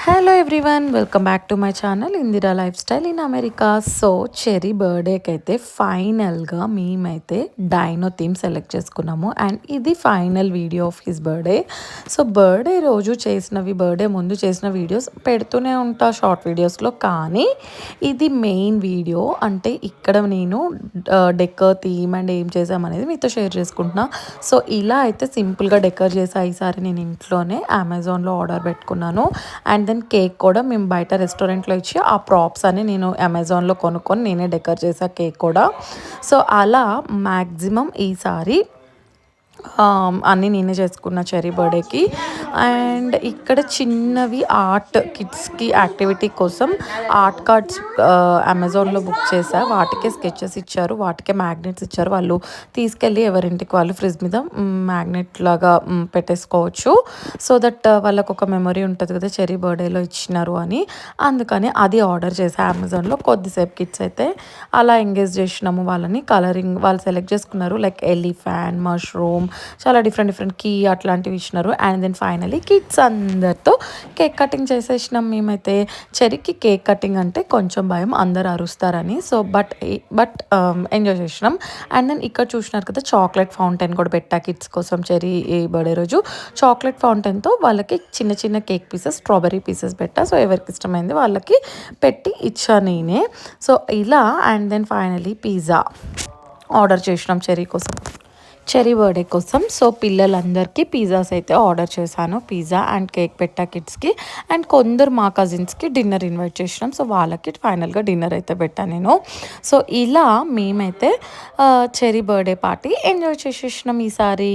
Hello everyone, welcome back to my channel Indira life style in America. So cherry బర్త్డేకి అయితే ఫైనల్గా మేమైతే dino theme select చేసుకున్నాము. And ఇది final video of his birthday. So birthday రోజు చేసినవి, బర్త్డే ముందు చేసిన వీడియోస్ పెడుతూనే ఉంటా షార్ట్ వీడియోస్లో, కానీ ఇది మెయిన్ వీడియో. అంటే ఇక్కడ నేను డెకర్ థీమ్ అండ్ ఏం చేసామనేది మీతో షేర్ చేసుకుంటున్నా. సో ఇలా అయితే సింపుల్గా డెకర్ చేసా. ఈసారి నేను ఇంట్లోనే అమెజాన్లో ఆర్డర్ పెట్టుకున్నాను. అండ్ దెన్ కేక్ కూడా మేము బయట రెస్టారెంట్లో ఇచ్చి ఆ ప్రాప్స్ అని నేను అమెజాన్లో కొనుక్కొని నేనే డెకర్ చేసా కేక్ కూడా. సో అలా మ్యాక్సిమం ఈసారి అన్నీ నేనే చేసుకున్న చెరీ బర్త్డేకి. అండ్ ఇక్కడ చిన్నవి ఆర్ట్ కిడ్స్కి యాక్టివిటీ కోసం ఆర్ట్ కార్డ్స్ అమెజాన్లో బుక్ చేశా. వాటికే స్కెచెస్ ఇచ్చారు, వాటికే మ్యాగ్నెట్స్ ఇచ్చారు. వాళ్ళు తీసుకెళ్ళి ఎవరింటికి వాళ్ళు ఫ్రిడ్జ్ మీద మ్యాగ్నెట్ లాగా పెట్టేసుకోవచ్చు. సో దట్ వాళ్ళకు ఒక మెమరీ ఉంటుంది కదా చెరీ బర్త్డేలో ఇచ్చినారు అని. అందుకని అది ఆర్డర్ చేసా అమెజాన్లో. కొద్దిసేపు కిడ్స్ అయితే అలా ఎంగేజ్ చేసినాము వాళ్ళని. కలరింగ్ వాళ్ళు సెలెక్ట్ చేసుకున్నారు, లైక్ ఎలిఫెంట్, మష్రూమ్, చాలా డిఫరెంట్ కీ అట్లాంటివి ఇచ్చినారు. అండ్ దెన్ ఫైనలీ కిడ్స్ అందరితో కేక్ కటింగ్ చేసేసినాం మేమైతే. చెరికి కేక్ కటింగ్ అంటే కొంచెం భయం, అందరు అరుస్తారని. సో బట్ ఎంజాయ్ చేసినాం. అండ్ దెన్ ఇక్కడ చూసినారు కదా చాక్లెట్ ఫౌంటైన్ కూడా పెట్టా కిడ్స్ కోసం. చెరీ బర్త్డే రోజు చాక్లెట్ ఫౌంటైన్తో వాళ్ళకి చిన్న చిన్న కేక్ పీసెస్, స్ట్రాబెర్రీ పీసెస్ పెట్టా. సో ఎవరికి ఇష్టమైంది వాళ్ళకి పెట్టి ఇచ్చా నేనే. సో ఇలా. And then finally pizza order చేసినాం చెరీ బర్త్డే కోసం. సో పిల్లలందరికీ పిజ్జాస్ అయితే ఆర్డర్ చేశాను. పిజ్జా అండ్ కేక్ పెట్టా కిడ్స్కి. అండ్ కొందరు మా కజిన్స్కి డిన్నర్ ఇన్వైట్ చేసినాం. సో వాళ్ళకి ఫైనల్గా డిన్నర్ అయితే పెట్టాను నేను. సో ఇలా మేమైతే చెరీ బర్త్డే పార్టీ ఎంజాయ్ చేసేసినాం ఈసారి.